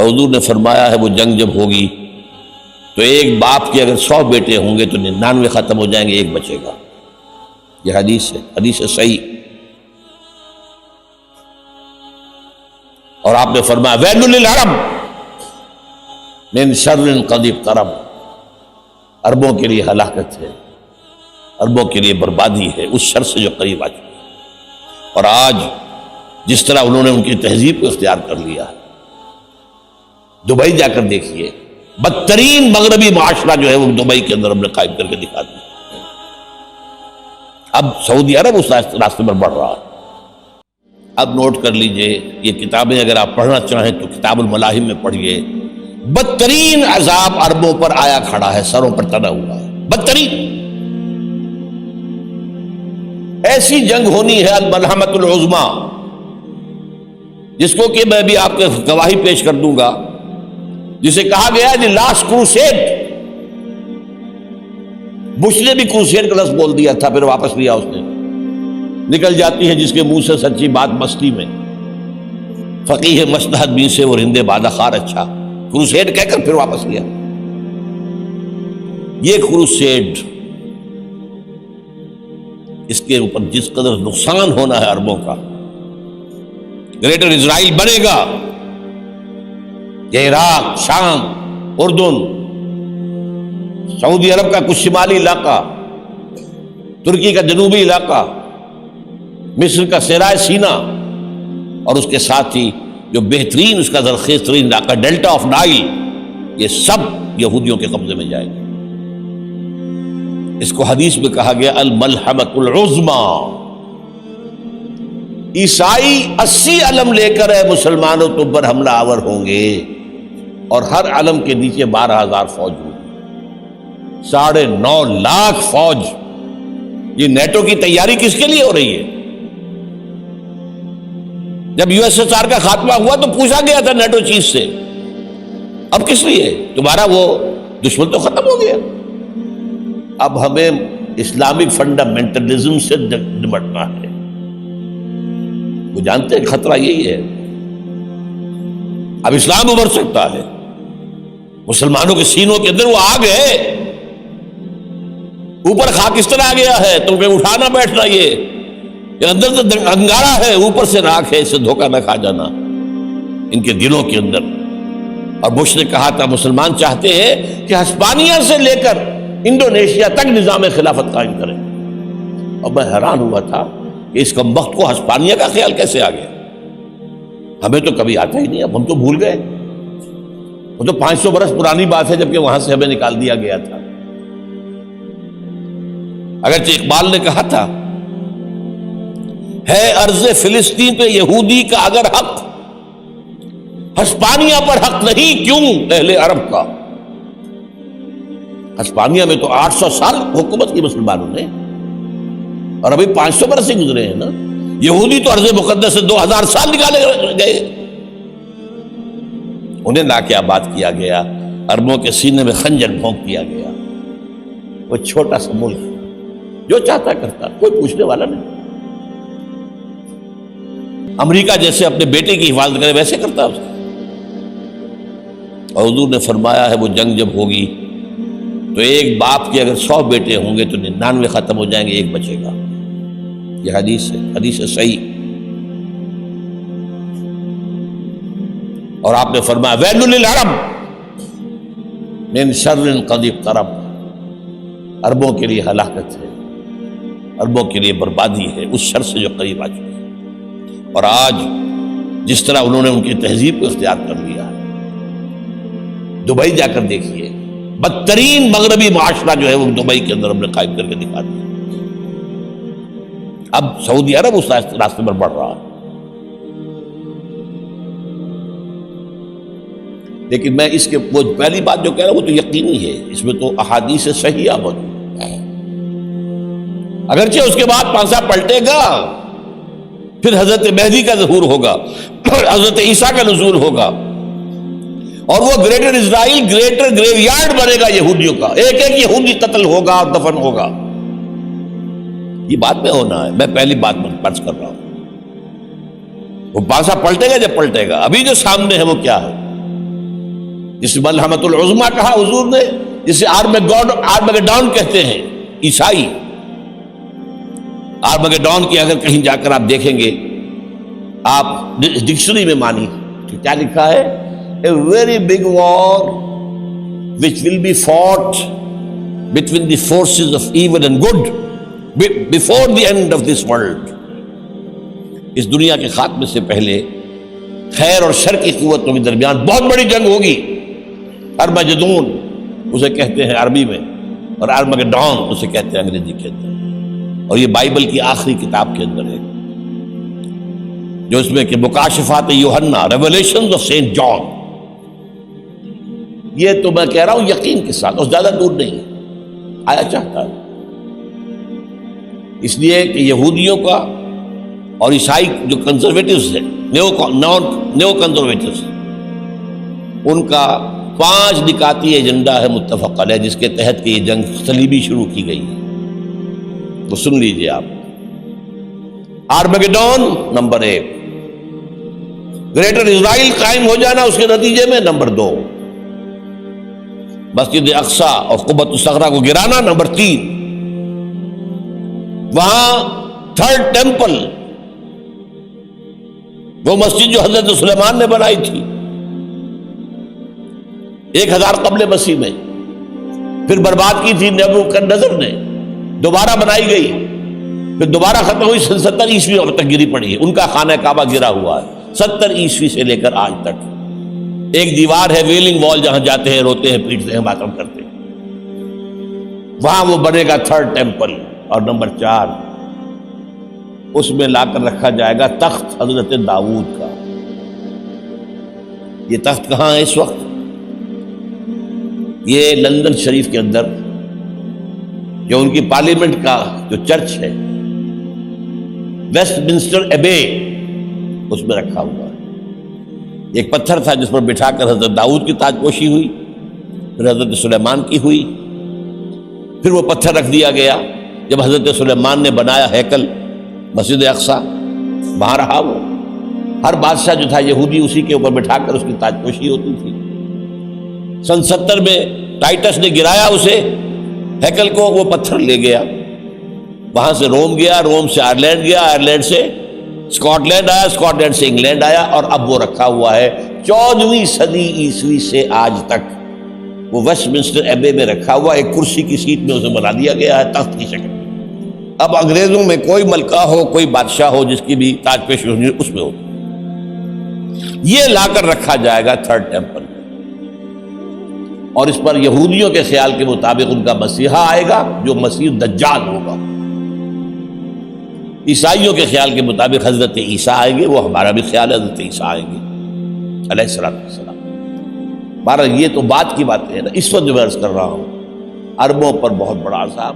اور حضور نے فرمایا ہے وہ جنگ جب ہوگی تو ایک باپ کے اگر 100 بیٹے ہوں گے تو 99 ختم ہو جائیں گے، ایک بچے گا۔ یہ حدیث ہے، حدیث صحیح۔ اور آپ نے فرمایا ویل للعرب من شر قد اقترب، عربوں کے لیے ہلاکت ہے، عربوں کے لیے بربادی ہے اس شر سے جو قریب آ چکی ہے۔ اور آج جس طرح انہوں نے ان کی تہذیب کو اختیار کر لیا، دبئی جا کر دیکھیے، بدترین مغربی معاشرہ جو ہے وہ دبئی کے اندر ہم نے قائم کر کے دکھا دیا۔ اب سعودی عرب اس راستے پر بڑھ رہا ہے۔ اب نوٹ کر لیجئے، یہ کتابیں اگر آپ پڑھنا چاہیں تو کتاب الملاحم میں پڑھیے، بدترین عذاب عربوں پر آیا کھڑا ہے، سروں پر تنا ہوا ہے، بدترین۔ ایسی جنگ ہونی ہے الملحمۃ العظمیٰ، جس کو کہ میں بھی آپ کے گواہی پیش کر دوں گا، جسے کہا گیا ہے لاسٹ کروسیڈ۔ بش نے بھی کروسیڈ کا لفظ بول دیا تھا، پھر واپس لیا اس نے۔ نکل جاتی ہے جس کے منہ سے سچی بات مستی میں، فقیہ مصلحت بھی سے اور ہندے بادہ خار اچھا، کروسیڈ کہہ کر پھر واپس لیا۔ یہ کروسیڈ، اس کے اوپر جس قدر نقصان ہونا ہے عربوں کا، گریٹر اسرائیل بنے گا، یہ عراق، شام، اردن، سعودی عرب کا کچھ شمالی علاقہ، ترکی کا جنوبی علاقہ، مصر کا صحرائے سینا، اور اس کے ساتھ ہی جو بہترین اس کا زرخیز ترین علاقہ ڈیلٹا آف نائل، یہ سب یہودیوں کے قبضے میں جائے گا۔ اس کو حدیث میں کہا گیا الملحمۃ العظمیٰ۔ عیسائی 80 علم لے کر اے مسلمانوں تم پر حملہ آور ہوں گے، اور ہر علم کے نیچے 12,000 فوج ہوگی، 9.5 لاکھ فوج۔ یہ نیٹو کی تیاری کس کے لیے ہو رہی ہے؟ جب USSR کا خاتمہ ہوا تو پوچھا گیا تھا نیٹو چیف سے، اب کس لیے؟ تمہارا وہ دشمن تو ختم ہو گیا، اب ہمیں اسلامک فنڈامنٹلزم سے نمٹنا ہے۔ وہ جانتے ہیں خطرہ یہی ہے، اب اسلام ابھر سکتا ہے، مسلمانوں کے سینوں کے اندر وہ آگ ہے، اوپر خاکستر آ گیا ہے، تمہیں اٹھانا بیٹھنا، یہ اندر تو انگارہ ہے، اوپر سے راکھ ہے، اسے دھوکہ نہ کھا جانا ان کے دلوں کے اندر۔ اور بش نے کہا تھا مسلمان چاہتے ہیں کہ ہسپانیہ سے لے کر انڈونیشیا تک نظام خلافت قائم کریں، اور میں حیران ہوا تھا کہ اس کمبخت کو ہسپانیہ کا خیال کیسے آ گیا؟ ہمیں تو کبھی آتا ہی نہیں، اب ہم تو بھول گئے، وہ تو 500 برس پرانی بات ہے جبکہ وہاں سے ہمیں نکال دیا گیا تھا۔ اگرچہ اقبال نے کہا تھا ہے ارض فلسطین پہ یہودی کا اگر حق، ہسپانیہ پر حق نہیں کیوں اہل عرب کا؟ ہسپانیہ میں تو 800 سال حکومت کی مسلمانوں نے، اور ابھی 500 برس سے گزرے ہیں نا۔ یہودی تو ارض مقدس سے 2000 سال نکالے گئے، انہیں لا کے آباد کیا گیا، عربوں کے سینے میں خنجر بھونک دیا گیا۔ وہ چھوٹا سا ملک جو چاہتا کرتا، کوئی پوچھنے والا نہیں۔ امریکہ جیسے اپنے بیٹے کی حفاظت کرے ویسے کرتا اس کا۔ اور حضور نے فرمایا ہے وہ جنگ جب ہوگی تو ایک باپ کے اگر 100 بیٹے ہوں گے تو 99 ختم ہو جائیں گے، ایک بچے گا۔ یہ حدیث ہے، حدیث صحیح۔ اور آپ نے فرمایا ویل للعرب من شر قد اقترب، عربوں کے لیے ہلاکت ہے، عربوں کے لیے بربادی ہے اس شر سے جو قریب آ چکی ہے۔ اور آج جس طرح انہوں نے ان کی تہذیب کو اختیار کر لیا، دبئی جا کر دیکھیے، بدترین مغربی معاشرہ جو ہے وہ دبئی کے اندر ہم نے قائم کر کے دکھا دیا۔ اب سعودی عرب اس راستے پر بڑھ رہا ہے۔ لیکن میں اس کے وہ پہلی بات جو کہہ رہا ہوں وہ تو یقینی ہے، اس میں تو احادیث صحیحہ موجود ہے۔ اگرچہ اس کے بعد پانسا پلٹے گا، پھر حضرت مہدی کا ظہور ہوگا، حضرت عیسیٰ کا نزول ہوگا، اور وہ گریٹر اسرائیل گریٹر گریو یارڈ بنے گا یہودیوں کا، ایک ایک یہودی قتل ہوگا اور دفن ہوگا۔ یہ بات میں ہونا ہے، میں پہلی بات میں فرض کر رہا ہوں۔ وہ پانسا پلٹے گا جب پلٹے گا، ابھی جو سامنے ہے وہ کیا ہے؟ جسے ملحمۃ العظمیٰ کہا حضور نے، جسے آرمگیڈون کہتے ہیں عیسائی. آرمگیڈون کی اگر کہیں جا کر آپ دیکھیں گے، آپ ڈکشنری میں مانی تو کیا لکھا ہے؟ A very big war which will be fought between the forces of evil and good before the end of this world. اس دنیا کے خاتمے سے پہلے خیر اور شر کی قوتوں کے درمیان بہت بڑی جنگ ہوگی. ارمجدون اسے کہتے ہیں عربی میں، اور ارمگیڈون اسے کہتے ہیں انگریزی کے اندر. اور یہ بائبل کی آخری کتاب کے اندر ہے، جو اس میں کہ مکاشفات یوحنا، ریویلیشنز آف سینٹ جان. یہ تو میں کہہ رہا ہوں یقین کے ساتھ، اور زیادہ دور نہیں آیا چاہتا ہے. اس لیے کہ یہودیوں کا اور عیسائی جو کنزرویٹوز ہیں، نیو کنزرویٹوز، ان کا 5 نکاتی ایجنڈا ہے متفق علیہ، جس کے تحت کہ یہ جنگ صلیبی شروع کی گئی ہے. وہ سن لیجئے آپ. آرمگیڈون نمبر 1، گریٹر اسرائیل قائم ہو جانا اس کے نتیجے میں نمبر 2، مسجد اقصی اور قبۃ الصخرہ کو گرانا نمبر 3، وہاں 3rd ٹیمپل، وہ مسجد جو حضرت سلیمان نے بنائی تھی 1000 قبل مسیح میں، پھر برباد کی تھی نیبوکدنیزر نے، دوبارہ بنائی گئی، پھر دوبارہ ختم ہوئی 70 عیسوی تک گری پڑی ہے. ان کا خانہ کعبہ گرا ہوا ہے 70 عیسوی سے لے کر آج تک. ایک دیوار ہے ویلنگ وال، جہاں جاتے ہیں، روتے ہیں، پیٹتے ہیں، ماتم کرتے ہیں، وہاں وہ بنے گا 3rd ٹیمپل. اور نمبر 4، اس میں لا کر رکھا جائے گا تخت حضرت داؤد کا. یہ تخت کہاں ہے اس وقت؟ یہ لندن شریف کے اندر، جو ان کی پارلیمنٹ کا جو چرچ ہے، ویسٹ منسٹر ایبے، اس میں رکھا ہوا ہے. ایک پتھر تھا جس پر بٹھا کر حضرت داؤد کی تاج پوشی ہوئی، پھر حضرت سلیمان کی ہوئی، پھر وہ پتھر رکھ دیا گیا جب حضرت سلیمان نے بنایا ہیکل مسجد اقصی، وہاں رہا وہ. ہر بادشاہ جو تھا یہودی اسی کے اوپر بٹھا کر اس کی تاج پوشی ہوتی تھی. سن 70 میں ٹائٹس نے گرایا اسے، ہیکل کو، وہ پتھر لے گیا، وہاں سے روم گیا، روم سے آئرلینڈ گیا، آئرلینڈ سے اسکاٹ لینڈ آیا، اسکاٹ لینڈ سے انگلینڈ آیا، اور اب وہ رکھا ہوا ہے 14ویں صدی عیسوی سے آج تک. وہ ویسٹ منسٹر ایبے میں رکھا ہوا، ایک کرسی کی سیٹ میں اسے بنا دیا گیا ہے تخت کی شکل. اب انگریزوں میں کوئی ملکہ ہو، کوئی بادشاہ ہو، جس کی بھی تاج پیش ہونی اس میں ہو، یہ لا کر رکھا جائے گا 3rd ٹیمپل. اور اس پر یہودیوں کے خیال کے مطابق ان کا مسیحا آئے گا جو مسیح دجال ہوگا. عیسائیوں کے خیال کے مطابق حضرت عیسیٰ آئیں گے، وہ ہمارا بھی خیال ہے حضرت عیسیٰ آئیں گے علیہ السلام. بہرحال یہ تو بات کی باتیں ہیں نا. اس وقت جو میں عرض کر رہا ہوں، عربوں پر بہت بڑا عذاب.